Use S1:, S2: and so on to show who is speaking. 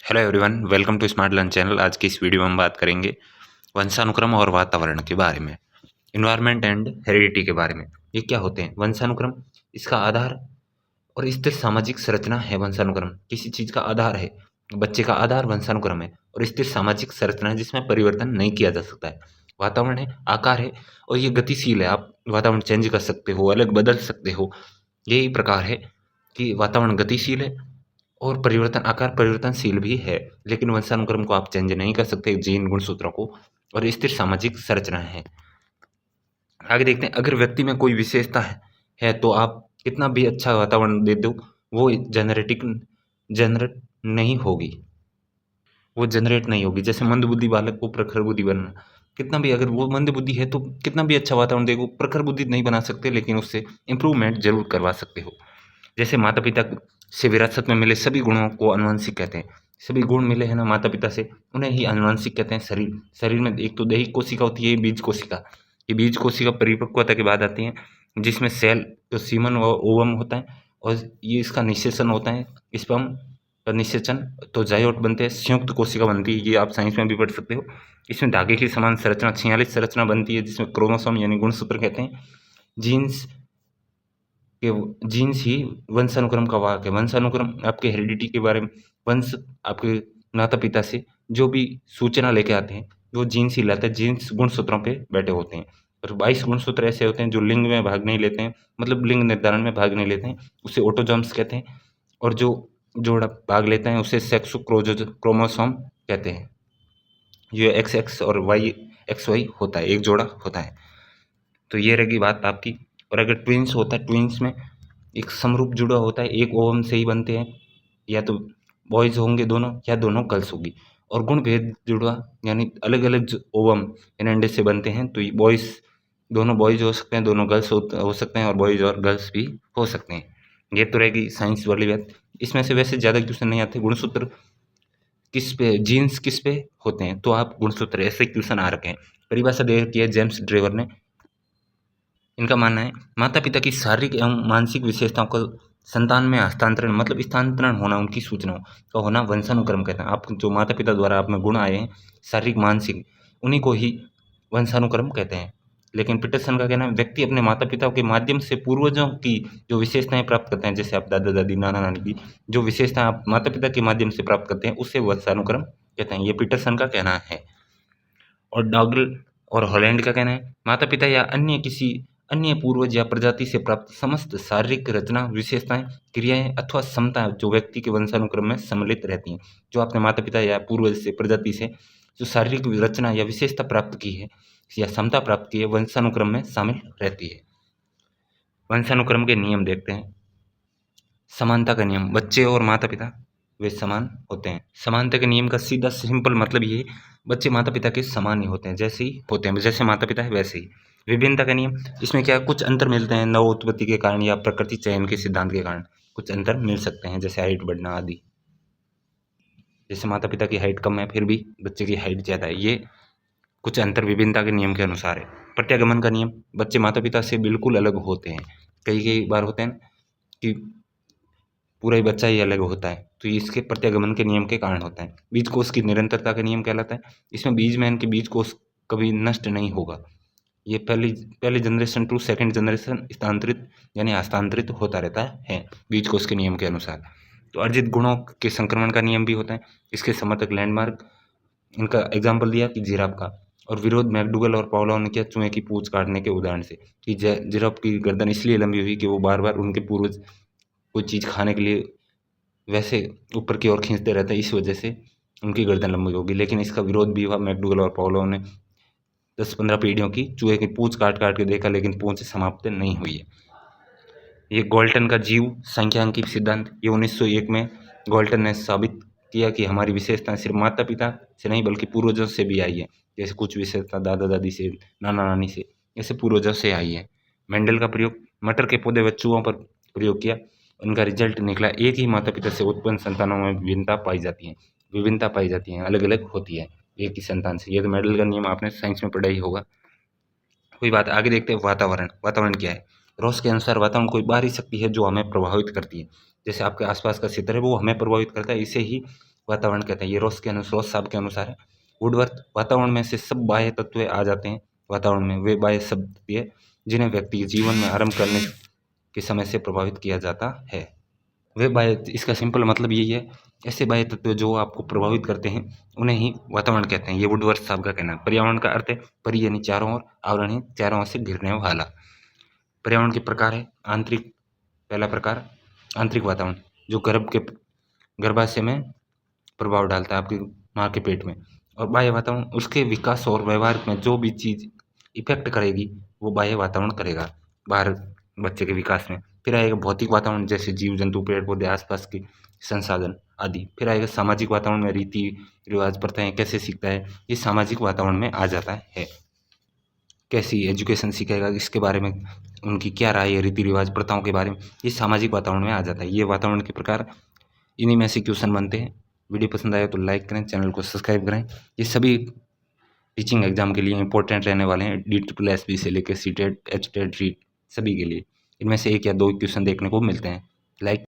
S1: Hello everyone, welcome to smart learn channel. आज की इस वीडियो में हम बात करेंगे वंशानुक्रम और वातावरण के बारे में, इन्वायरमेंट एंड हेरिडिटी के बारे में। ये क्या होते हैं? वंशानुक्रम, इसका आधार और स्थिर सामाजिक संरचना है। वंशानुक्रम किसी चीज़ का आधार है, बच्चे का आधार वंशानुक्रम है, और स्थिर सामाजिक संरचना है जिसमें परिवर्तन नहीं किया जा सकता है। वातावरण है, आकार है, और ये गतिशील है। आप वातावरण चेंज कर सकते हो, अलग बदल सकते हो। यही प्रकार है कि वातावरण गतिशील है और परिवर्तन आकार परिवर्तनशील भी है, लेकिन वंशानुक्रम को आप चेंज नहीं कर सकते, जीन गुणसूत्रों को, और स्थिर सामाजिक संरचना है। आगे देखते हैं, अगर व्यक्ति में कोई विशेषता है तो आप कितना भी अच्छा वातावरण दे दो, वो जनरेट नहीं होगी, वो जनरेट नहीं होगी। जैसे मंदबुद्धि बालक को प्रखर बुद्धि बनना, कितना भी, अगर वो मंद बुद्धि है तो कितना भी अच्छा वातावरण देखो, प्रखर बुद्धि नहीं बना सकते, लेकिन उससे इम्प्रूवमेंट जरूर करवा सकते हो। जैसे माता पिता से विरासत में मिले सभी गुणों को आनुवंशिक कहते हैं। सभी गुण मिले हैं ना माता पिता से, उन्हें ही आनुवंशिक कहते हैं। शरीर में एक तो दैहिक कोशिका होती है, बीज कोशिका। ये बीज कोशिका परिपक्वता के बाद आती है, जिसमें सेल तो सीमन व ओवम होता है, और ये इसका निषेचन होता है, स्पर्म का निषेचन। तो जाइगोट बनते हैं, संयुक्त कोशिका बनती है। ये आप साइंस में भी पढ़ सकते हो। इसमें धागे की समान संरचना 46 संरचना बनती है, जिसमें क्रोमोसोम यानी गुणसूत्र कहते हैं। जीन्स जीन्स ही वंशानुक्रम का वाहक है। वंशानुक्रम आपके हेरिडिटी के बारे में, वंश आपके माता पिता से जो भी सूचना लेके आते हैं, वो जीन्स ही लाते हैं। जीन्स गुणसूत्रों पे बैठे होते हैं, और 22 गुणसूत्र ऐसे होते हैं जो लिंग में भाग नहीं लेते हैं, मतलब लिंग निर्धारण में भाग नहीं लेते हैं, उसे ऑटोजोम्स कहते हैं। और जो जोड़ा भाग लेते हैं उसे सेक्स क्रोमोसोम कहते हैं। ये XX और XY होता है, एक जोड़ा होता है। तो ये रहेगी बात आपकी। और अगर ट्विन्स होता है, ट्विन्स में एक समरूप जुड़ा होता है, एक ओवम से ही बनते हैं, या तो बॉयज होंगे दोनों, या दोनों गर्ल्स होगी। और गुण भेद जुड़ा यानी अलग अलग ओवम इन अंडे से बनते हैं, तो बॉयज, दोनों बॉयज हो सकते हैं, दोनों गर्ल्स हो सकते हैं, और बॉयज और गर्ल्स भी हो सकते हैं। ये तो रहेगी साइंस वाली बात। इसमें से वैसे ज़्यादा क्वेश्चन नहीं आते। गुणसूत्र किस पे, जीन्स किस पे होते हैं, तो आप गुणसूत्र, ऐसे क्वेश्चन आ रखे हैं। परिभाषा दे रखी है जेम्स ड्रेवर ने। इनका मानना है, माता पिता की शारीरिक एवं मानसिक विशेषताओं का संतान में हस्तांतरण, मतलब स्थानांतरण होना, उनकी सूचनाओं का होना वंशानुक्रम कहते हैं। आप जो माता पिता द्वारा आप में गुण आए हैं, शारीरिक मानसिक, उन्हीं को ही वंशानुक्रम कहते हैं। लेकिन पीटरसन का कहना है, व्यक्ति अपने माता पिता के माध्यम से पूर्वजों की जो विशेषताएं प्राप्त करते हैं, जैसे आप दादा दादी नाना नानी की जो विशेषताएं आप माता पिता के माध्यम से प्राप्त करते हैं, उससे वंशानुक्रम कहते हैं। ये पीटरसन का कहना है। और डॉगल और हॉलैंड का कहना है, माता पिता या अन्य किसी अन्य पूर्वज या प्रजाति से प्राप्त समस्त शारीरिक रचना, विशेषताएं, क्रियाएं अथवा क्षमताएं जो व्यक्ति के वंशानुक्रम में सम्मिलित रहती हैं, जो आपने माता पिता या पूर्वज से, प्रजाति से जो शारीरिक रचना या विशेषता प्राप्त की है या क्षमता प्राप्त की है, वंशानुक्रम में शामिल रहती है। वंशानुक्रम के नियम देखते हैं। समानता का नियम, बच्चे और माता पिता वे समान होते हैं। समानता के नियम का सीधा सिंपल मतलब ये है, बच्चे माता पिता के समान ही होते हैं, जैसे ही होते हैं, जैसे माता पिता है वैसे ही। विभिन्नता का नियम, इसमें क्या कुछ अंतर मिलते हैं, नव उत्पत्ति के कारण या प्रकृति चयन के सिद्धांत के कारण कुछ अंतर मिल सकते हैं, जैसे हाइट बढ़ना आदि। जैसे माता पिता की हाइट कम है, फिर भी बच्चे की हाइट ज़्यादा है, ये कुछ अंतर विभिन्नता के नियम के अनुसार है। प्रत्यागमन का नियम, बच्चे माता पिता से बिल्कुल अलग होते हैं। कई कई बार होते हैं कि पूरा ही बच्चा ही अलग होता है, तो ये इसके प्रत्यागमन के नियम के कारण होता है। बीज कोष की निरंतरता का नियम कहलाता है। इसमें बीज में इनके बीज कोष कभी नष्ट नहीं होगा। ये पहली जनरेशन टू सेकंड जनरेशन स्थानांतरित यानी हस्तांतरित होता रहता है बीज कोष के नियम के अनुसार। तो अर्जित गुणों के संक्रमण का नियम भी होता है। इसके समर्थक लैंडमार्क, इनका एग्जाम्पल दिया कि जिराफ का, और विरोध मैकडूगल और पावलोव ने किया चूहे की पूंछ काटने के उदाहरण से, कि जिराफ की गर्दन इसलिए लंबी हुई कि वो बार बार उनके पूर्वज कोई चीज़ खाने के लिए वैसे ऊपर की ओर खींचते रहते हैं, इस वजह से उनकी गर्दन लंबी होगी। लेकिन इसका विरोध भी हुआ, मैकडूगल और पावलोव ने 10-15 पीढ़ियों की चूहे की पूंछ काट काट के देखा, लेकिन पूंछ समाप्त नहीं हुई है। ये गॉल्टन का जीव सांख्यिकी सिद्धांत, ये 1901 में गॉल्टन ने साबित किया कि हमारी विशेषताएं सिर्फ माता पिता से नहीं बल्कि पूर्वजों से भी आई है। जैसे कुछ विशेषता दादा दादी से, नाना नानी से, ऐसे पूर्वजों से आई है। मेंडल का प्रयोग, मटर के पौधे व चूहों पर प्रयोग किया, उनका रिजल्ट निकला, एक ही माता पिता से उत्पन्न संतानों में विभिन्नता पाई जाती है, अलग अलग होती है एक ही संतान से। ये तो मेंडल का नियम आपने साइंस में पढ़ा ही होगा। कोई बात, आगे देखते हैं वातावरण। वातावरण क्या है? रॉस के अनुसार वातावरण कोई बाहरी शक्ति है जो हमें प्रभावित करती है। जैसे आपके आसपास का क्षेत्र है वो हमें प्रभावित करता है, इसे ही वातावरण कहते हैं। ये रोस साहब के अनुसार है। वुडवर्थ, वातावरण में से सब बाह्य तत्व आ जाते हैं वातावरण में, वे बाह्य सब तत्व जिन्हें व्यक्ति के जीवन में आरंभ करने के समय से प्रभावित किया जाता है। वे बाह्य, इसका सिंपल मतलब यही है, ऐसे बाह्य तत्व जो आपको प्रभावित करते हैं उन्हें ही वातावरण कहते हैं। ये वुडवर्थ साहब का कहना है। पर्यावरण का अर्थ है परि यानी चारों ओर, आवरण है चारों ओर से घिरने वाला। पर्यावरण के प्रकार है आंतरिक, पहला प्रकार आंतरिक वातावरण, जो गर्भाशय में प्रभाव डालता है आपकी माँ के पेट में। और बाह्य वातावरण उसके विकास और व्यवहार में जो भी चीज़ इफेक्ट करेगी वो बाह्य वातावरण करेगा बाहर बच्चे के विकास में। फिर आएगा भौतिक वातावरण, जैसे जीव जंतु, पेड़ पौधे, आसपास के संसाधन आदि। फिर आएगा सामाजिक वातावरण में रीति रिवाज, प्रथाएं, कैसे सीखता है, ये सामाजिक वातावरण में आ जाता है। कैसी एजुकेशन सीखेगा, इसके बारे में उनकी क्या राय है, रीति रिवाज, प्रथाओं के बारे में, ये सामाजिक वातावरण में आ जाता है। ये वातावरण के प्रकार, इन्हीं में से क्वेश्चन बनते हैं। वीडियो पसंद आए तो लाइक करें, चैनल को सब्सक्राइब करें। ये सभी टीचिंग एग्जाम के लिए इंपॉर्टेंट रहने वाले हैं, DSSB से लेकर CTET, HTET, REET सभी के लिए। इनमें से एक या दो क्वेश्चन देखने को मिलते हैं। लाइक